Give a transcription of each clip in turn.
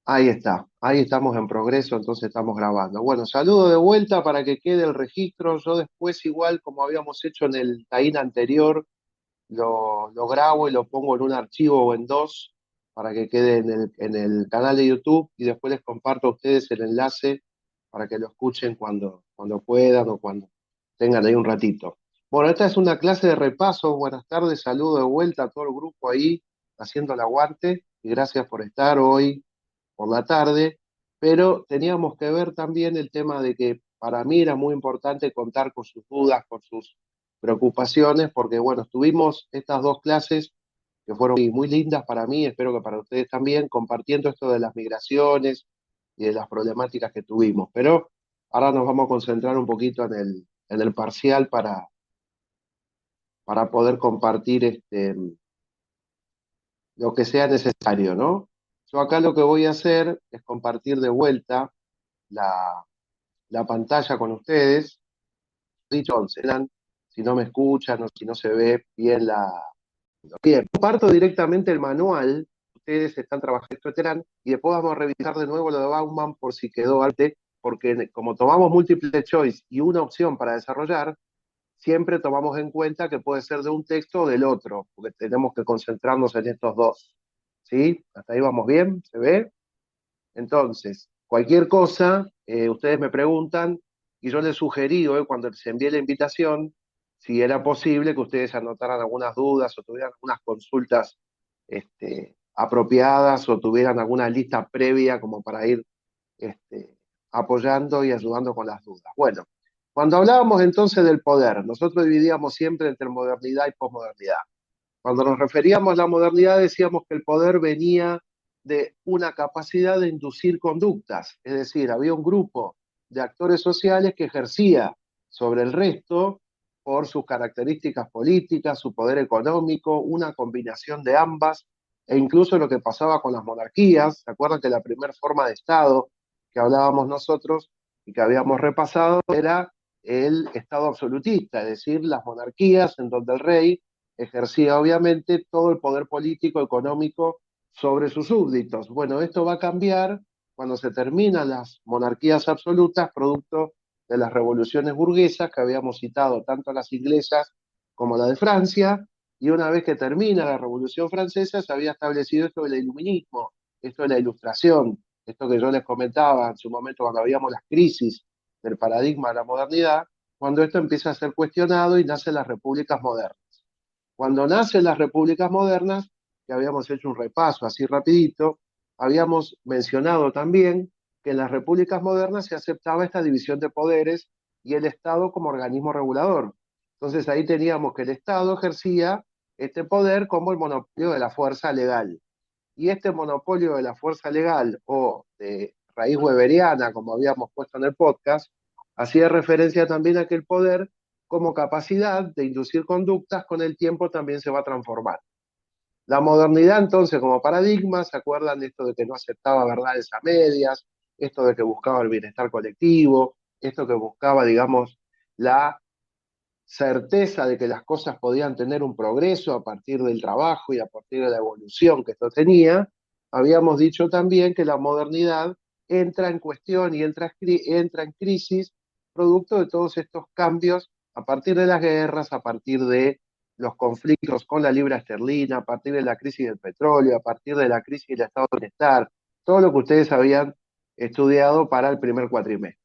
Ahí estamos en progreso, entonces estamos grabando. Bueno, saludo de vuelta para que quede el registro. Yo después, igual como habíamos hecho en el taín anterior, lo grabo y lo pongo en un archivo o en dos para que quede en el canal de YouTube y después les comparto a ustedes el enlace para que lo escuchen cuando puedan o cuando tengan ahí un ratito. Bueno, esta es una clase de repaso. Buenas tardes, saludo de vuelta a todo el grupo ahí haciendo el aguante y gracias por estar hoy por la tarde, pero teníamos que ver también el tema de que para mí era muy importante contar con sus dudas, con sus preocupaciones, porque bueno, tuvimos estas dos clases que fueron muy lindas para mí, espero que para ustedes también, compartiendo esto de las migraciones y de las problemáticas que tuvimos. Pero ahora nos vamos a concentrar un poquito en el parcial para poder compartir lo que sea necesario, ¿no? Yo acá lo que voy a hacer es compartir de vuelta la, la pantalla con ustedes. Dicho, si no me escuchan o si no se ve bien Bien, parto directamente el manual. Ustedes están trabajando esto Terán y después vamos a revisar de nuevo lo de Bauman por si quedó antes, porque como tomamos múltiple choice y una opción para desarrollar, siempre tomamos en cuenta que puede ser de un texto o del otro, porque tenemos que concentrarnos en estos dos. ¿Sí? ¿Hasta ahí vamos bien? ¿Se ve? Entonces, cualquier cosa, ustedes me preguntan y yo les sugerí cuando les envié la invitación si era posible que ustedes anotaran algunas dudas o tuvieran algunas consultas apropiadas o tuvieran alguna lista previa como para ir este, apoyando y ayudando con las dudas. Bueno, cuando hablábamos entonces del poder, nosotros dividíamos siempre entre modernidad y posmodernidad. Cuando nos referíamos a la modernidad decíamos que el poder venía de una capacidad de inducir conductas, es decir, había un grupo de actores sociales que ejercía sobre el resto por sus características políticas, su poder económico, una combinación de ambas, e incluso lo que pasaba con las monarquías. ¿Se acuerdan que la primera forma de Estado que hablábamos nosotros y que habíamos repasado era el Estado absolutista, es decir, las monarquías en donde el rey ejercía obviamente todo el poder político, económico sobre sus súbditos? Bueno, esto va a cambiar cuando se terminan las monarquías absolutas, producto de las revoluciones burguesas que habíamos citado, tanto las inglesas como la de Francia, y una vez que termina la Revolución Francesa se había establecido esto del iluminismo, esto de la ilustración, esto que yo les comentaba en su momento cuando habíamos las crisis del paradigma de la modernidad, cuando esto empieza a ser cuestionado y nacen las repúblicas modernas. Cuando nacen las repúblicas modernas, que habíamos hecho un repaso así rapidito, habíamos mencionado también que en las repúblicas modernas se aceptaba esta división de poderes y el Estado como organismo regulador. Entonces ahí teníamos que el Estado ejercía este poder como el monopolio de la fuerza legal. Y este monopolio de la fuerza legal o de raíz weberiana, como habíamos puesto en el podcast, hacía referencia también a que el poder como capacidad de inducir conductas con el tiempo también se va a transformar. La modernidad entonces como paradigma, ¿se acuerdan de esto de que no aceptaba verdades a medias, esto de que buscaba el bienestar colectivo, esto que buscaba, digamos, la certeza de que las cosas podían tener un progreso a partir del trabajo y a partir de la evolución que esto tenía? Habíamos dicho también que la modernidad entra en cuestión y entra en crisis producto de todos estos cambios a partir de las guerras, a partir de los conflictos con la libra esterlina, a partir de la crisis del petróleo, a partir de la crisis del estado de bienestar, todo lo que ustedes habían estudiado para el primer cuatrimestre.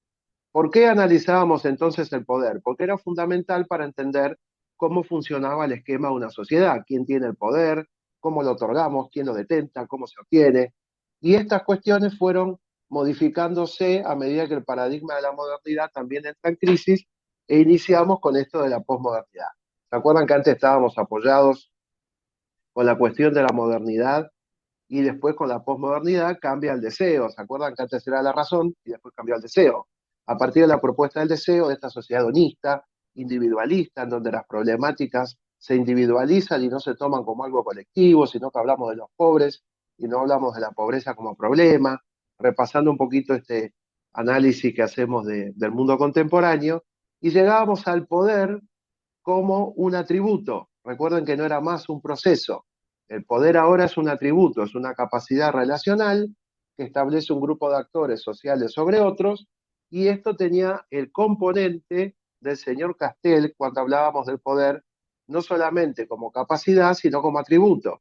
¿Por qué analizábamos entonces el poder? Porque era fundamental para entender cómo funcionaba el esquema de una sociedad, quién tiene el poder, cómo lo otorgamos, quién lo detenta, cómo se obtiene. Y estas cuestiones fueron modificándose a medida que el paradigma de la modernidad también entra en crisis e iniciamos con esto de la posmodernidad. ¿Se acuerdan que antes estábamos apoyados con la cuestión de la modernidad y después con la posmodernidad cambia el deseo? ¿Se acuerdan que antes era la razón y después cambió el deseo? A partir de la propuesta del deseo, de esta sociedad hedonista, individualista, en donde las problemáticas se individualizan y no se toman como algo colectivo, sino que hablamos de los pobres y no hablamos de la pobreza como problema, repasando un poquito este análisis que hacemos del mundo contemporáneo, y llegábamos al poder como un atributo. Recuerden que no era más un proceso. El poder ahora es un atributo, es una capacidad relacional que establece un grupo de actores sociales sobre otros, y esto tenía el componente del señor Castel cuando hablábamos del poder, no solamente como capacidad, sino como atributo.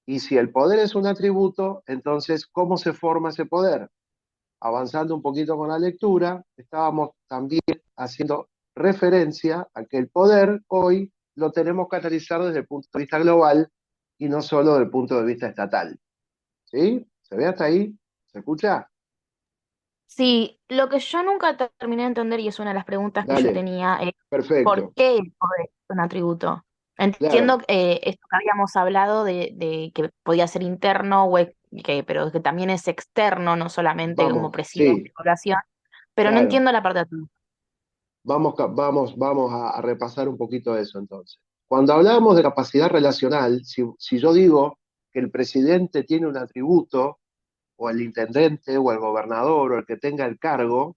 Y si el poder es un atributo, entonces, ¿cómo se forma ese poder? Avanzando un poquito con la lectura, estábamos también haciendo referencia a que el poder hoy lo tenemos que analizar desde el punto de vista global y no solo desde el punto de vista estatal. ¿Sí? ¿Se ve hasta ahí? ¿Se escucha? Sí, lo que yo nunca terminé de entender, y es una de las preguntas que yo Dale, tenía, es ¿por perfecto. qué el poder es un atributo? Entiendo Claro, esto que habíamos hablado de que podía ser interno, pero que también es externo, no solamente como vamos, presidente sí, de población, pero no claro. entiendo la parte de atributo. Vamos a repasar un poquito eso entonces. Cuando hablamos de capacidad relacional, si yo digo que el presidente tiene un atributo, o el intendente, o el gobernador, o el que tenga el cargo,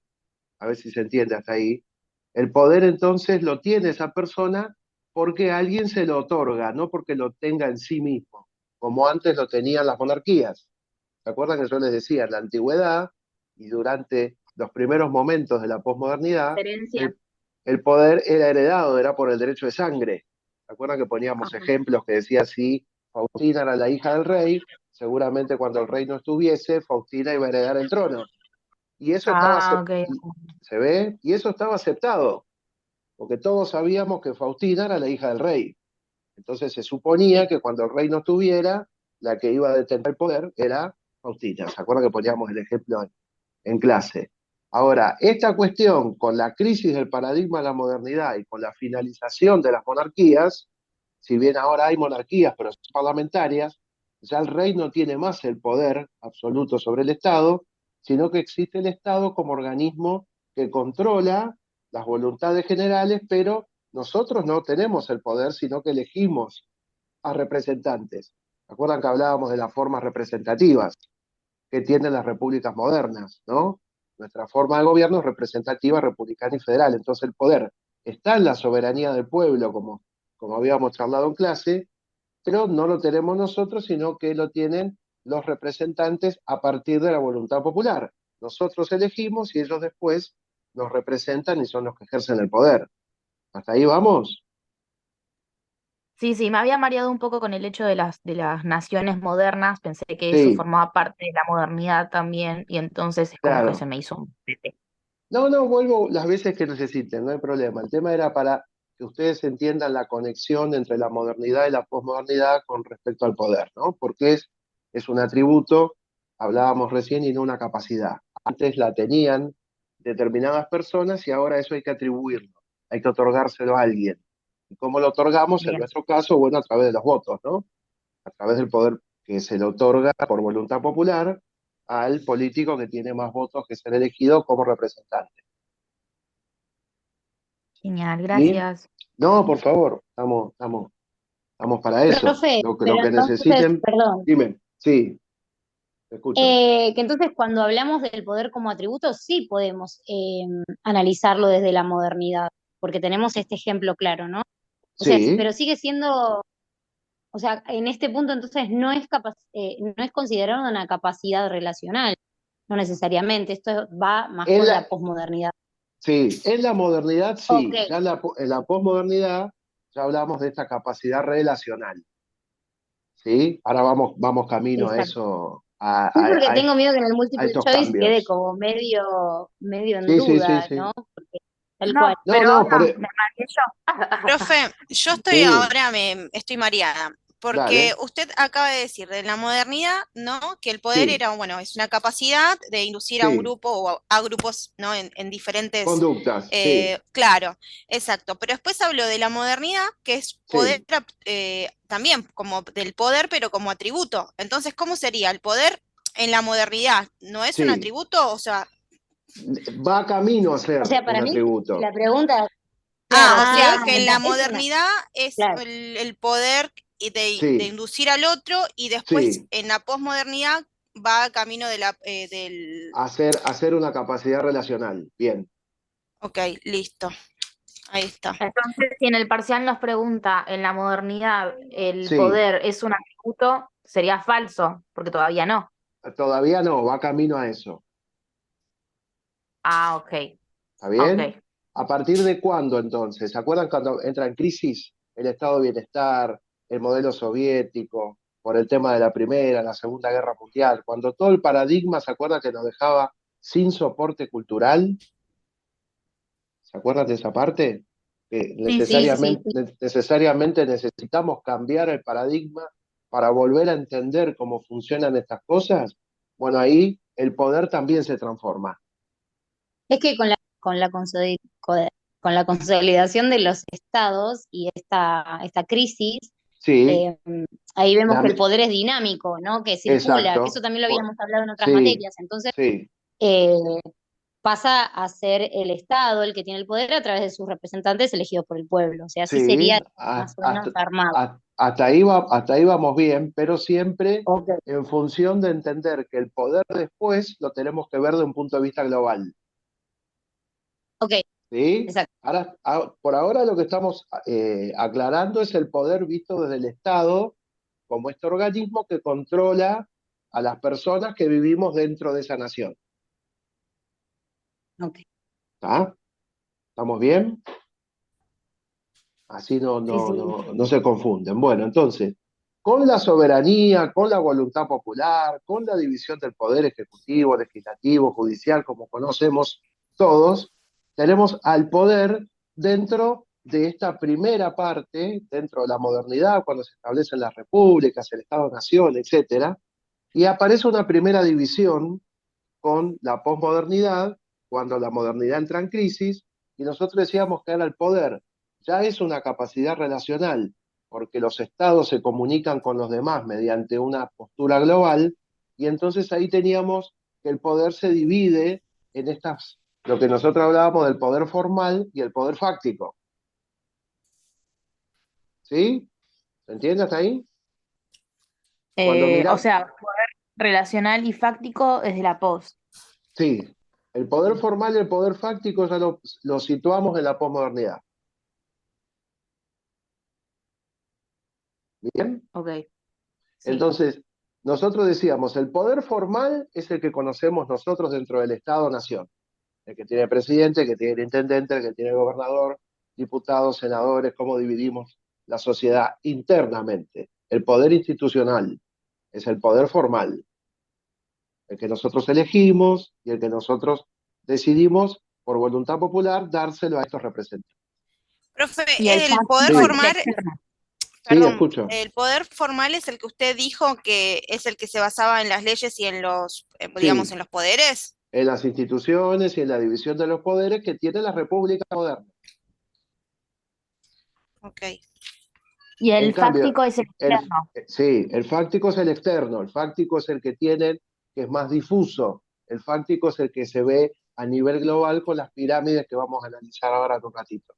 a ver si se entiende hasta ahí, el poder entonces lo tiene esa persona porque alguien se lo otorga, no porque lo tenga en sí mismo, como antes lo tenían las monarquías. ¿Se acuerdan que yo les decía, en la antigüedad y durante los primeros momentos de la posmodernidad, Diferencia. el poder era heredado, era por el derecho de sangre? ¿Se acuerdan que poníamos Ah, ejemplos que decía si Faustina era la hija del rey, seguramente cuando el rey no estuviese, Faustina iba a heredar el trono? Y eso estaba, ok. ¿se ve? Y eso estaba aceptado, porque todos sabíamos que Faustina era la hija del rey. Entonces se suponía Sí, que cuando el rey no estuviera, la que iba a detener el poder era Faustina. ¿Se acuerdan que poníamos el ejemplo en clase? Ahora, esta cuestión con la crisis del paradigma de la modernidad y con la finalización de las monarquías, si bien ahora hay monarquías, pero son parlamentarias, ya el rey no tiene más el poder absoluto sobre el Estado, sino que existe el Estado como organismo que controla las voluntades generales, pero nosotros no tenemos el poder, sino que elegimos a representantes. ¿Se acuerdan que hablábamos de las formas representativas que tienen las repúblicas modernas, ¿no? Nuestra forma de gobierno es representativa, republicana y federal. Entonces el poder está en la soberanía del pueblo, como habíamos charlado en clase, pero no lo tenemos nosotros, sino que lo tienen los representantes a partir de la voluntad popular. Nosotros elegimos y ellos después nos representan y son los que ejercen el poder. ¿Hasta ahí vamos? sí, sí, me había mareado un poco con el hecho de las naciones modernas, pensé que eso Sí, formaba parte de la modernidad también, y entonces es como que se claro. me hizo un tete. No, no, vuelvo las veces que necesiten, no hay problema. El tema era para que ustedes entiendan la conexión entre la modernidad y la posmodernidad con respecto al poder, ¿no? Porque es un atributo, hablábamos recién, y no una capacidad. Antes la tenían determinadas personas y ahora eso hay que atribuirlo, hay que otorgárselo a alguien. ¿Y cómo lo otorgamos? En Bien, nuestro caso, bueno, a través de los votos, ¿no? A través del poder que se le otorga por voluntad popular al político que tiene más votos que ser elegido como representante. genial, ¿Sí? gracias. No, por favor, estamos para eso. Profe, Lo pero que entonces, necesiten, perdón, dime, sí, te escucho. que entonces cuando hablamos del poder como atributo, sí podemos analizarlo desde la modernidad, porque tenemos este ejemplo claro, ¿no? O sea, Sí, pero sigue siendo, o sea, en este punto entonces no es considerado una capacidad relacional, no necesariamente, esto va más en con la, la posmodernidad. sí, en la modernidad Ok, sí, ya en la posmodernidad ya hablamos de esta capacidad relacional, ¿sí? Ahora vamos camino a exacto. eso, Sí, porque tengo miedo que en el a multiple estos choice quede cambios. como medio en Sí, sí, sí, duda, sí. ¿no? Porque tal cual. No, No, pero no, no, me mareé yo. Profe, yo estoy sí, ahora, me estoy mareada, porque dale, usted acaba de decir de la modernidad, ¿no? Que el poder sí, era, bueno, es una capacidad de inducir a un sí, grupo o a grupos, ¿no? En diferentes, conductas, sí, claro, exacto. Pero después hablo de la modernidad, que es poder sí, también como del poder, pero como atributo. Entonces, ¿cómo sería? ¿El poder en la modernidad no es un sí. atributo? O sea, Va camino a ser O sea, un para mí, atributo. la pregunta, claro, o sí, sea Ah, que en la es una, modernidad es claro. el poder de Sí, inducir al otro y después sí, en la posmodernidad va camino de del... hacer una capacidad relacional. Bien, Ok, listo, ahí está. entonces si en el parcial nos pregunta, en la modernidad, ¿el sí, poder es un atributo? Sería falso, porque todavía no. Todavía no, va camino a eso. Ah, ok, ¿Está bien? ok. ¿A partir de cuándo entonces? ¿Se acuerdan cuando entra en crisis el estado de bienestar, el modelo soviético, por el tema de la Primera, la Segunda Guerra Mundial? Cuando todo el paradigma, ¿se acuerdan que nos dejaba sin soporte cultural? ¿Se acuerdan de esa parte? Que Sí, sí, sí, sí. necesariamente necesitamos cambiar el paradigma para volver a entender cómo funcionan estas cosas. Bueno, ahí el poder también se transforma. Es que con la consolidación de los estados y esta crisis, Sí, eh, ahí vemos la que el me- poder es dinámico, ¿no? Que circula, que eso exacto. también lo habíamos hablado en otras Sí, materias. Entonces, sí. eh, pasa a ser el Estado el que tiene el poder a través de sus representantes elegidos por el pueblo. O sea, así Sí, sería más o menos armado. hasta ahí vamos bien, pero siempre Ok, en función de entender que el poder después lo tenemos que ver de un punto de vista global. ok, ¿Sí? exacto. Por ahora lo que estamos aclarando es el poder visto desde el Estado como este organismo que controla a las personas que vivimos dentro de esa nación. Ok. ¿Está? ¿Estamos bien? Así Sí, sí. no se confunden. Bueno, entonces, con la soberanía, con la voluntad popular, con la división del poder ejecutivo, legislativo, judicial, como conocemos todos, tenemos al poder dentro de esta primera parte, dentro de la modernidad, cuando se establecen las repúblicas, el Estado-Nación, etcétera, y aparece una primera división con la posmodernidad, cuando la modernidad entra en crisis, y nosotros decíamos que era el poder. Ya es una capacidad relacional, porque los estados se comunican con los demás mediante una postura global, y entonces ahí teníamos que el poder se divide en estas, lo que nosotros hablábamos del poder formal y el poder fáctico. ¿Sí? ¿Se entiende hasta ahí? Cuando O mira, sea, poder relacional y fáctico desde la pos. sí, el poder formal y el poder fáctico ya lo situamos en la posmodernidad. ¿Bien? Ok, sí. Entonces, nosotros decíamos, el poder formal es el que conocemos nosotros dentro del Estado-Nación, el que tiene presidente, el que tiene intendente, el que tiene gobernador, diputados, senadores, cómo dividimos la sociedad internamente. El poder institucional es el poder formal, el que nosotros elegimos y el que nosotros decidimos por voluntad popular dárselo a estos representantes. Profe, Y el el poder fáctico es Sí, el formal, externo. sí, perdón, escucho. el poder formal es el que usted dijo que es el que se basaba en las leyes y en los, digamos, Sí, en los poderes. en las instituciones y en la división de los poderes que tiene la República moderna. Ok. Y En el cambio, fáctico es el externo. sí, el fáctico es el externo, el fáctico es el que tienen, que es más difuso, el fáctico es el que se ve a nivel global con las pirámides que vamos a analizar ahora en un ratito.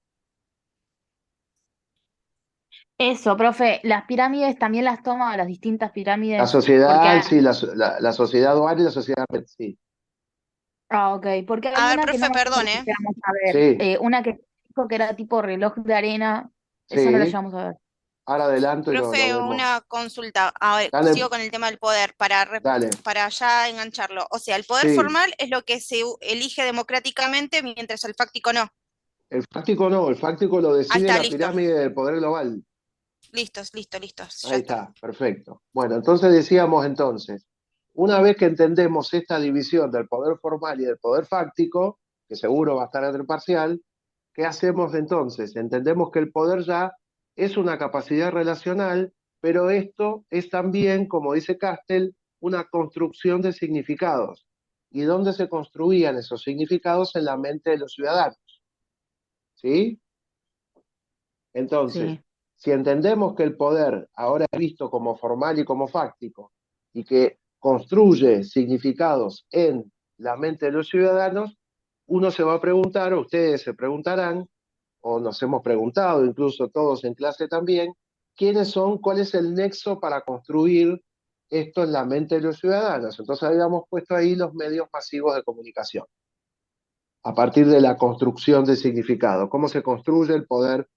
Eso, profe, las pirámides también las toma, las distintas La pirámides, porque, sociedad, sí, la sociedad dual y la sociedad, sí, ok, porque A hay ver, una que no profe, me acuerdo perdone. si llegamos a ver, sí, una que dijo que era tipo reloj de arena, esa no la sí, llegamos a ver. ahora adelanto y lo Profe, vemos. una consulta. A ver, sigo Dale, con el tema del poder para, dale, para ya engancharlo. O sea, el poder sí, formal es lo que se elige democráticamente, mientras el fáctico no. el fáctico no, el fáctico lo Ahí decide está, la listo. pirámide del poder global. Listos, listo, listo. Ya Ahí está. está, perfecto. Bueno, entonces decíamos entonces, una vez que entendemos esta división del poder formal y del poder fáctico, que seguro va a estar entre parcial, ¿qué hacemos entonces? Entendemos que el poder ya es una capacidad relacional, pero esto es también, como dice Castel, una construcción de significados. ¿Y dónde se construían esos significados? En la mente de los ciudadanos. ¿Sí? Entonces, Sí. si entendemos que el poder ahora es visto como formal y como fáctico, y que construye significados en la mente de los ciudadanos, uno se va a preguntar, o ustedes se preguntarán, o nos hemos preguntado, incluso todos en clase también, quiénes son, cuál es el nexo para construir esto en la mente de los ciudadanos. Entonces habíamos puesto ahí los medios masivos de comunicación, a partir de la construcción de significado, cómo se construye el poder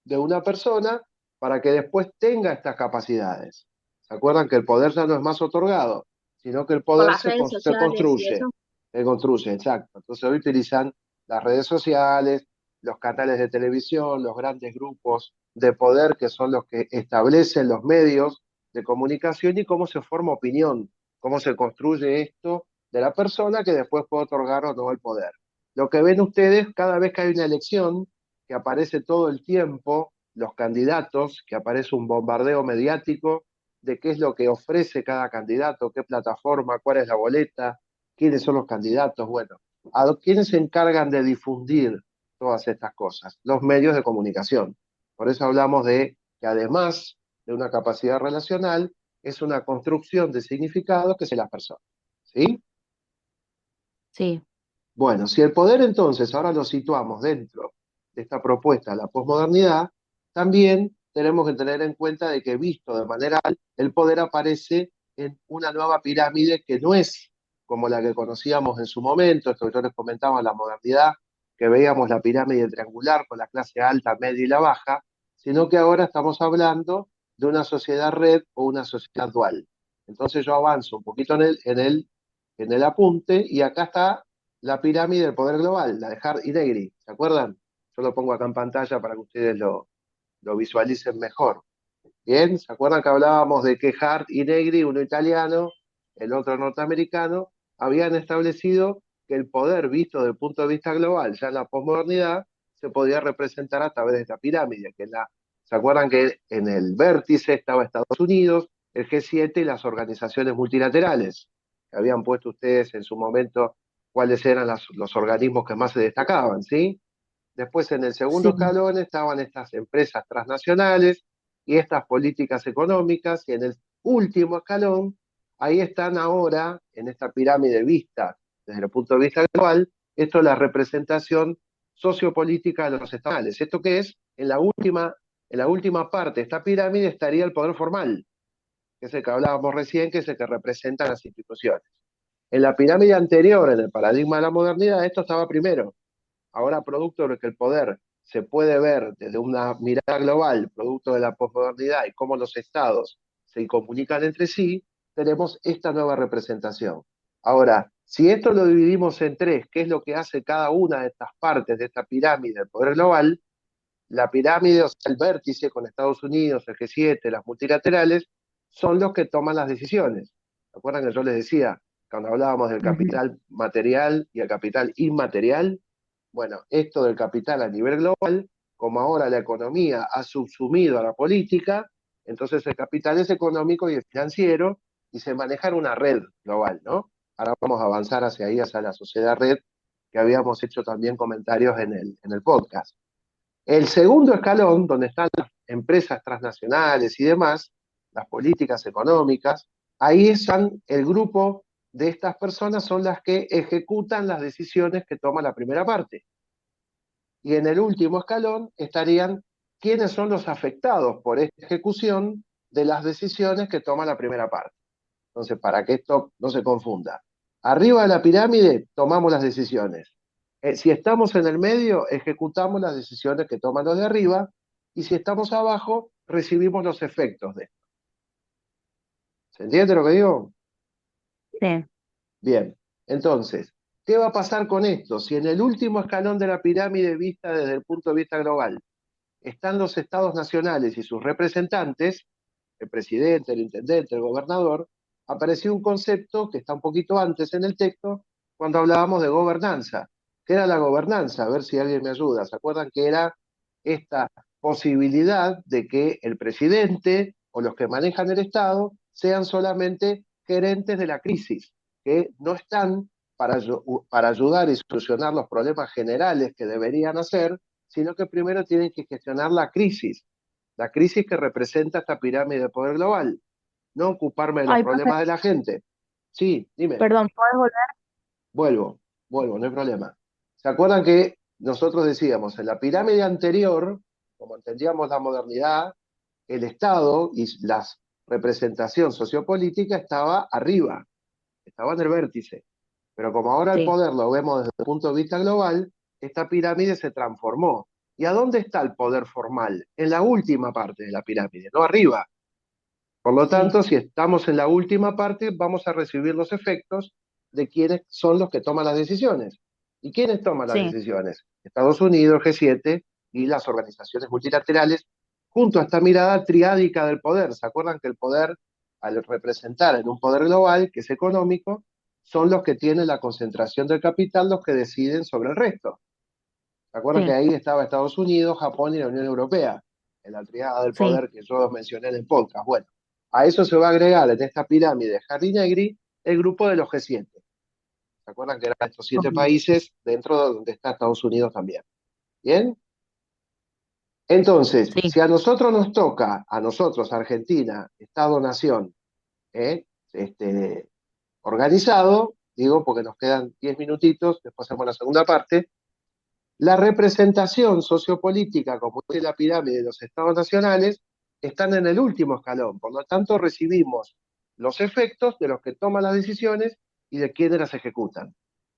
de una persona para que después tenga estas capacidades. ¿Se acuerdan que el poder ya no es más otorgado, sino que el Por poder las redes se sociales y eso. construye, exacto. Entonces hoy utilizan las redes sociales, los canales de televisión, los grandes grupos de poder que son los que establecen los medios de comunicación y cómo se forma opinión, cómo se construye esto de la persona que después puede otorgar o no el poder. Lo que ven ustedes cada vez que hay una elección, que aparece todo el tiempo, los candidatos, que aparece un bombardeo mediático de qué es lo que ofrece cada candidato, qué plataforma, cuál es la boleta, quiénes son los candidatos, bueno, a quiénes se encargan de difundir todas estas cosas, los medios de comunicación. Por eso hablamos de que además de una capacidad relacional, es una construcción de significados que se las personas. ¿Sí? Sí, Bueno, si el poder entonces ahora lo situamos dentro de esta propuesta de la posmodernidad, también tenemos que tener en cuenta de que visto de manera, el poder aparece en una nueva pirámide que no es como la que conocíamos en su momento, esto que yo les comentaba, la modernidad, que veíamos la pirámide triangular con la clase alta, media y la baja, sino que ahora estamos hablando de una sociedad red o una sociedad dual. Entonces yo avanzo un poquito en el apunte y acá está la pirámide del poder global, la de Hart y Negri, ¿se acuerdan? Yo lo pongo acá en pantalla para que ustedes lo visualicen mejor. Bien, ¿se acuerdan que hablábamos de que Hart y Negri, uno italiano, el otro norteamericano, habían establecido que el poder visto desde el punto de vista global, ya en la posmodernidad, se podía representar a través de esta pirámide, ¿se acuerdan que en el vértice estaba Estados Unidos, el G7 y las organizaciones multilaterales? Que habían puesto ustedes en su momento cuáles eran los organismos que más se destacaban, ¿sí? Después en el segundo sí, escalón estaban estas empresas transnacionales y estas políticas económicas, y en el último escalón, ahí están ahora, en esta pirámide vista desde el punto de vista global, esto es la representación sociopolítica de los estados. ¿Esto qué es? En la última parte de esta pirámide estaría el poder formal, que es el que hablábamos recién, que es el que representa las instituciones. En la pirámide anterior, en el paradigma de la modernidad, esto estaba primero. Ahora, producto de que el poder se puede ver desde una mirada global, producto de la posmodernidad y cómo los estados se comunican entre sí, tenemos esta nueva representación. Ahora, si esto lo dividimos en tres, ¿qué es lo que hace cada una de estas partes de esta pirámide del poder global? La pirámide, o sea, el vértice con Estados Unidos, el G7, las multilaterales, son los que toman las decisiones. ¿Se acuerdan que yo les decía, cuando hablábamos del ujú, capital material y el capital inmaterial? Bueno, esto del capital a nivel global, como ahora la economía ha subsumido a la política, entonces el capital es económico y es financiero y se maneja en una red global, ¿no? Ahora vamos a avanzar hacia ahí, hacia la sociedad red, que habíamos hecho también comentarios en el podcast. El segundo escalón, donde están las empresas transnacionales y demás, las políticas económicas, ahí están el grupo de estas personas, son las que ejecutan las decisiones que toma la primera parte. Y en el último escalón estarían quiénes son los afectados por esta ejecución de las decisiones que toma la primera parte. Entonces, para que esto no se confunda. Arriba de la pirámide tomamos las decisiones. Si estamos en el medio, ejecutamos las decisiones que toman los de arriba, y si estamos abajo, recibimos los efectos de esto. ¿Se entiende lo que digo? sí, Bien, entonces, ¿qué va a pasar con esto? Si en el último escalón de la pirámide vista desde el punto de vista global están los estados nacionales y sus representantes, el presidente, el intendente, el gobernador, apareció un concepto que está un poquito antes en el texto, cuando hablábamos de gobernanza. ¿Qué era la gobernanza? A ver si alguien me ayuda. ¿Se acuerdan que era esta posibilidad de que el presidente o los que manejan el Estado sean solamente gerentes de la crisis, que no están para ayudar y solucionar los problemas generales que deberían hacer, sino que primero tienen que gestionar la crisis que representa esta pirámide de poder global, no ocuparme de los ay, profe, problemas de la gente. Sí, dime, perdón, ¿puedes volver? vuelvo, no hay problema. ¿Se acuerdan que nosotros decíamos, en la pirámide anterior, como entendíamos la modernidad, el Estado y la representación sociopolítica estaba arriba, estaba en el vértice? Pero como ahora el Sí, poder lo vemos desde el punto de vista global, esta pirámide se transformó. ¿Y a dónde está el poder formal? En la última parte de la pirámide, no arriba. Por lo Sí, tanto, si estamos en la última parte, vamos a recibir los efectos de quienes son los que toman las decisiones. ¿Y quiénes toman las sí, decisiones? Estados Unidos, G7 y las organizaciones multilaterales, junto a esta mirada triádica del poder. ¿Se acuerdan que el poder, al representar en un poder global, que es económico, son los que tienen la concentración del capital, los que deciden sobre el resto? ¿Se acuerdan que sí, ahí estaba Estados Unidos, Japón y la Unión Europea? En la triada del sí. poder que yo mencioné en el podcast. Bueno, a eso se va a agregar en esta pirámide de Hardy-Negri el grupo de los G7. ¿Se acuerdan que eran estos 7 Ok. países dentro de donde está Estados Unidos también? ¿Bien? Entonces, Sí, si a nosotros nos toca, a nosotros, Argentina, Estado-Nación, ¿eh? Organizado, digo porque nos quedan 10 minutitos, después hacemos la segunda parte. La representación sociopolítica, como es la pirámide de los estados nacionales, están en el último escalón. Por lo tanto, recibimos los efectos de los que toman las decisiones y de quienes las ejecutan.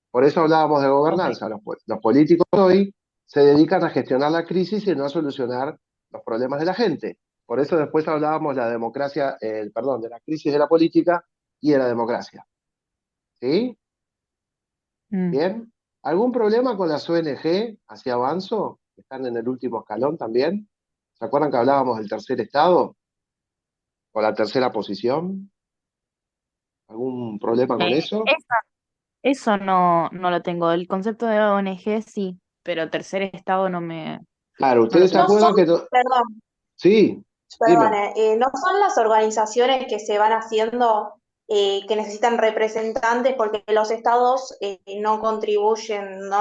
Por eso hablábamos de ok. gobernanza. Los políticos hoy se dedican a gestionar la crisis y no a solucionar los problemas de la gente. Por eso después hablábamos de la democracia, perdón, de la crisis de la política y de la democracia. ¿Sí? Mm. Bien. ¿Algún problema con las ONG hacia Avanzo? Que están en el último escalón también. ¿Se acuerdan que hablábamos del tercer estado? ¿O la tercera posición? ¿Algún problema con eso? Eso no lo tengo. El concepto de ONG sí, pero tercer estado Claro, no lo ustedes se No tengo. son, acuerdan que... perdón, Sí, dime. perdone, no son las organizaciones que se van haciendo que necesitan representantes porque los estados no contribuyen, no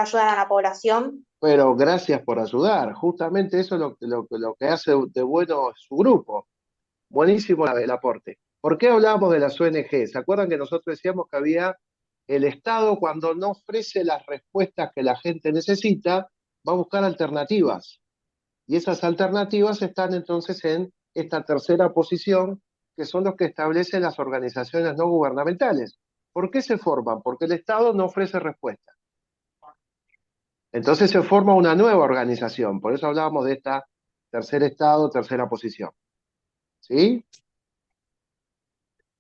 ayudan a la población. Pero gracias por ayudar. Justamente eso es lo que hace de bueno su grupo. Buenísimo el aporte. ¿Por qué hablábamos de las ONG? ¿Se acuerdan que nosotros decíamos que había el Estado cuando no ofrece las respuestas que la gente necesita, va a buscar alternativas? Y esas alternativas están entonces en esta tercera posición, que son los que establecen las organizaciones no gubernamentales. ¿Por qué se forman? Porque el Estado no ofrece respuestas. Entonces se forma una nueva organización, por eso hablábamos de esta tercer estado, tercera posición. ¿Sí?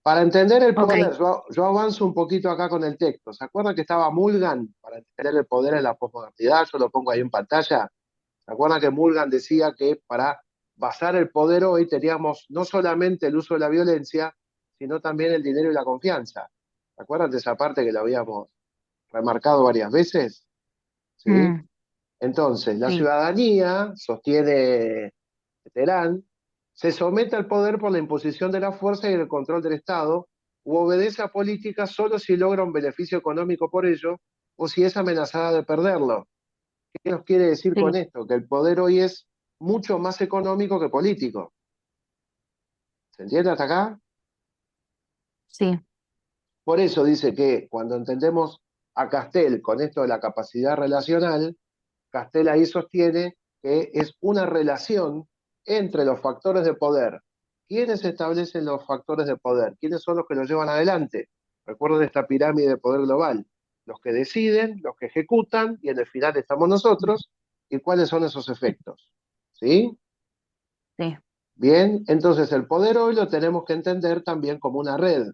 Para entender el Ok, poder, yo avanzo un poquito acá con el texto. ¿Se acuerdan que estaba Mulgan para entender el poder en la posmodernidad? Yo lo pongo ahí en pantalla. ¿Se acuerdan que Mulgan decía que para basar el poder hoy teníamos no solamente el uso de la violencia, sino también el dinero y la confianza? ¿Se acuerdan de esa parte que lo habíamos remarcado varias veces? ¿Sí? mm, Entonces, la sí, ciudadanía, sostiene Terán, se somete al poder por la imposición de la fuerza y el control del Estado, u obedece a políticas solo si logra un beneficio económico por ello, o si es amenazada de perderlo. ¿Qué nos quiere decir con sí, esto? Que el poder hoy es mucho más económico que político. ¿Se entiende hasta acá? sí, Por eso dice que cuando entendemos a Castel con esto de la capacidad relacional, Castel ahí sostiene que es una relación entre los factores de poder. ¿Quiénes establecen los factores de poder? ¿Quiénes son los que los llevan adelante? Recuerden esta pirámide de poder global. Los que deciden, los que ejecutan, y en el final estamos nosotros, y cuáles son esos efectos. ¿Sí? sí, Bien, entonces el poder hoy lo tenemos que entender también como una red.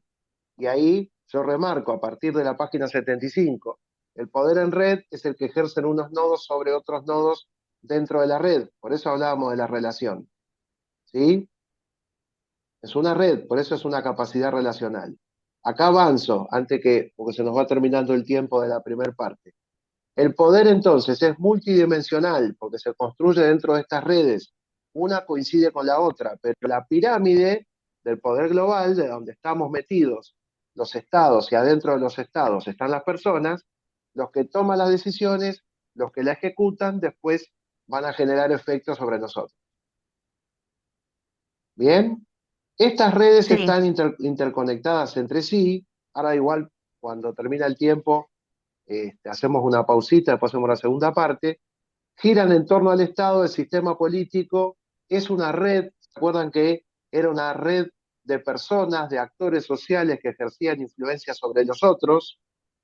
Y ahí yo remarco a partir de la página 75, el poder en red es el que ejercen unos nodos sobre otros nodos dentro de la red. Por eso hablábamos de la relación. ¿Sí? Es una red, por eso es una capacidad relacional. Acá avanzo, porque se nos va terminando el tiempo de la primera parte. El poder entonces es multidimensional porque se construye dentro de estas redes. Una coincide con la otra, pero la pirámide del poder global, de donde estamos metidos los estados y adentro de los estados están las personas, los que toman las decisiones, los que la ejecutan, después van a generar efectos sobre nosotros. ¿Bien? Estas redes sí, están interconectadas entre sí. Ahora igual, cuando termina el tiempo, hacemos una pausita, después hacemos la segunda parte. Giran en torno al Estado, el sistema político es una red. ¿Se acuerdan que era una red de personas, de actores sociales que ejercían influencia sobre los otros?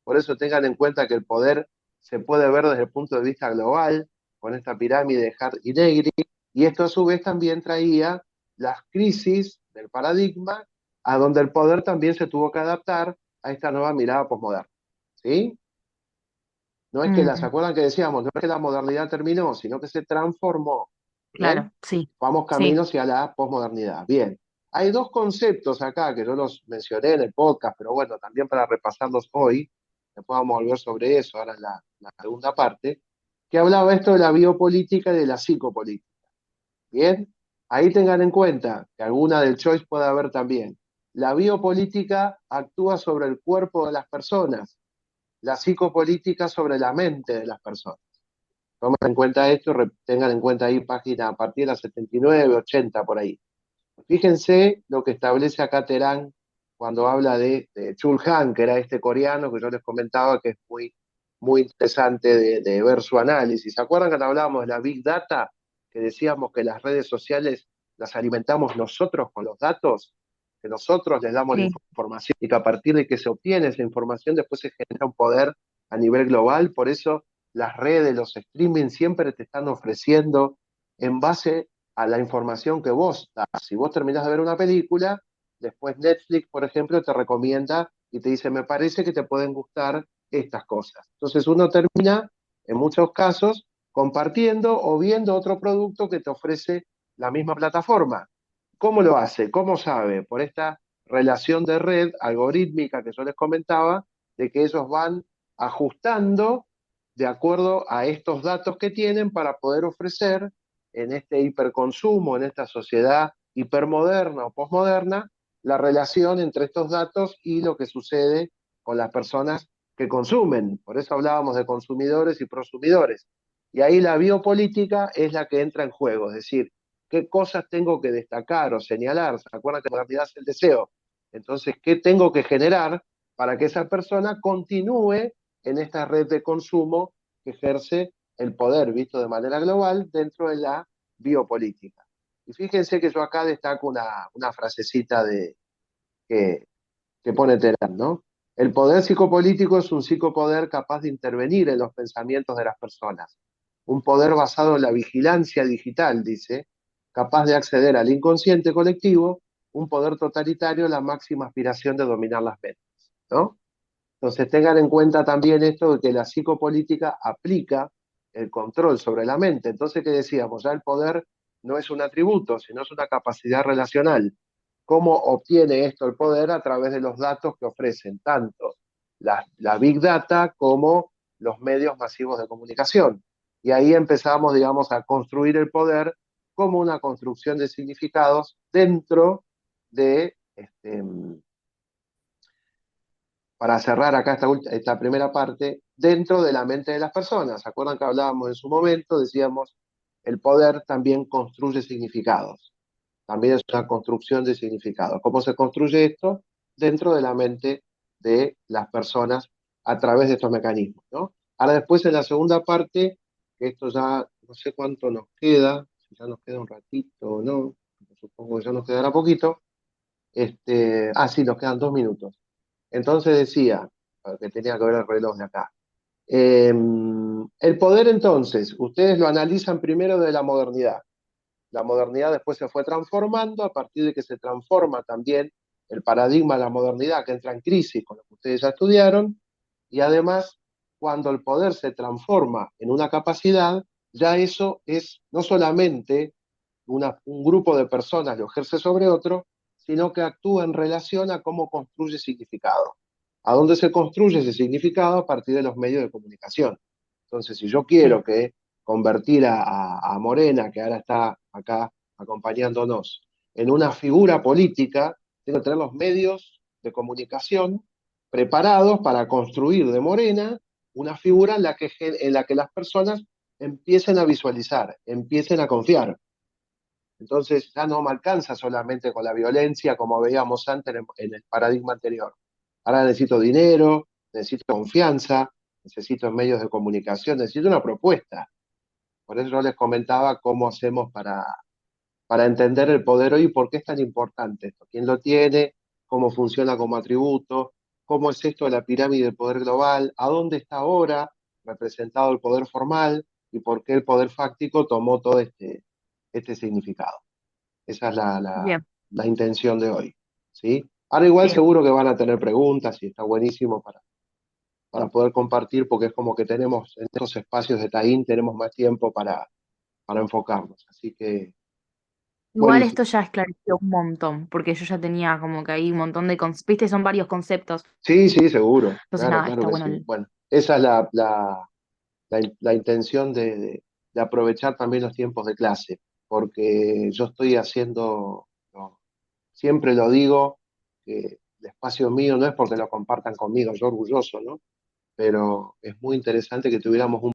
Por eso tengan en cuenta que el poder se puede ver desde el punto de vista global, con esta pirámide de Hart y Negri, y esto a su vez también traía las crisis del paradigma, a donde el poder también se tuvo que adaptar a esta nueva mirada posmoderna. ¿Sí? No es que ¿se acuerdan que decíamos? No es que la modernidad terminó, sino que se transformó. ¿Bien? Claro, sí, Vamos sí, camino hacia la posmodernidad. Bien. Hay dos conceptos acá que yo los mencioné en el podcast, pero bueno, también para repasarlos hoy, después vamos a volver sobre eso, ahora en la segunda parte, que hablaba esto de la biopolítica y de la psicopolítica. Bien, ahí tengan en cuenta que alguna del choice puede haber también. La biopolítica actúa sobre el cuerpo de las personas, la psicopolítica sobre la mente de las personas. Tomen en cuenta esto, tengan en cuenta ahí página a partir de la 79, 80 por ahí. Fíjense lo que establece acá Terán cuando habla de Chul Han, que era este coreano que yo les comentaba que es muy, muy interesante de ver su análisis. ¿Se acuerdan cuando hablábamos de la Big Data? Que decíamos que las redes sociales las alimentamos nosotros con los datos, que nosotros les damos la sí, información y que a partir de que se obtiene esa información después se genera un poder a nivel global. Por eso las redes, los streaming siempre te están ofreciendo en base a la información que vos das. Si vos terminás de ver una película, después Netflix, por ejemplo, te recomienda y te dice, me parece que te pueden gustar estas cosas. Entonces uno termina, en muchos casos, compartiendo o viendo otro producto que te ofrece la misma plataforma. ¿Cómo lo hace? ¿Cómo sabe? Por esta relación de red algorítmica que yo les comentaba, de que ellos van ajustando de acuerdo a estos datos que tienen para poder ofrecer en este hiperconsumo, en esta sociedad hipermoderna o posmoderna, la relación entre estos datos y lo que sucede con las personas que consumen. Por eso hablábamos de consumidores y prosumidores. Y ahí la biopolítica es la que entra en juego, es decir, qué cosas tengo que destacar o señalar. ¿Se acuerdan que la realidad es el deseo? Entonces, ¿qué tengo que generar para que esa persona continúe en esta red de consumo que ejerce el poder visto de manera global dentro de la biopolítica? Y fíjense que yo acá destaco una frasecita que, que pone Terán, ¿no? El poder psicopolítico es un psicopoder capaz de intervenir en los pensamientos de las personas. Un poder basado en la vigilancia digital, dice, capaz de acceder al inconsciente colectivo, un poder totalitario, la máxima aspiración de dominar las mentes, ¿no? Entonces tengan en cuenta también esto de que la psicopolítica aplica el control sobre la mente. Entonces, ¿qué decíamos? Ya el poder no es un atributo, sino es una capacidad relacional. ¿Cómo obtiene esto el poder? A través de los datos que ofrecen tanto la Big Data como los medios masivos de comunicación. Y ahí empezamos, digamos, a construir el poder como una construcción de significados dentro de para cerrar acá esta primera parte, dentro de la mente de las personas. ¿Se acuerdan que hablábamos en su momento? Decíamos, el poder también construye significados. También es una construcción de significados. ¿Cómo se construye esto? Dentro de la mente de las personas a través de estos mecanismos, ¿no? Ahora después en la segunda parte, que esto ya no sé cuánto nos queda, si ya nos queda un ratito o no, supongo que ya nos quedará poquito. Sí, nos quedan 2 minutos. Entonces decía, que tenía que ver el reloj de acá. El poder entonces, ustedes lo analizan primero de la modernidad. La modernidad después se fue transformando, a partir de que se transforma también el paradigma de la modernidad, que entra en crisis con lo que ustedes ya estudiaron, y además, cuando el poder se transforma en una capacidad, ya eso es no solamente un grupo de personas lo ejerce sobre otro, sino que actúa en relación a cómo construye significado. ¿A dónde se construye ese significado? A partir de los medios de comunicación. Entonces, si yo quiero sí, que convertir a Morena, que ahora está acá acompañándonos, en una figura política, tengo que tener los medios de comunicación preparados para construir de Morena una figura en la que las personas empiecen a visualizar, empiecen a confiar. Entonces ya no me alcanza solamente con la violencia como veíamos antes en el paradigma anterior. Ahora necesito dinero, necesito confianza, necesito medios de comunicación, necesito una propuesta. Por eso yo les comentaba cómo hacemos para entender el poder hoy y por qué es tan importante esto. ¿Quién lo tiene? ¿Cómo funciona como atributo? ¿Cómo es esto de la pirámide del poder global? ¿A dónde está ahora representado el poder formal? ¿Y por qué el poder fáctico tomó todo este significado? Esa es bien. la intención de hoy, ¿sí? Ahora igual Sí. seguro que van a tener preguntas y está buenísimo para poder compartir, porque es como que tenemos en estos espacios de Taín, tenemos más tiempo para enfocarnos. Así que, Igual buenísimo. esto ya esclareció un montón, porque yo ya tenía como que ahí un montón de viste, son varios conceptos. Sí, sí, seguro. Entonces Claro, nada, claro está que bueno. sí. Bueno, esa es la intención de aprovechar también los tiempos de clase, porque yo estoy haciendo, no, siempre lo digo, que el espacio mío no es porque lo compartan conmigo, yo orgulloso, ¿no? Pero es muy interesante que tuviéramos un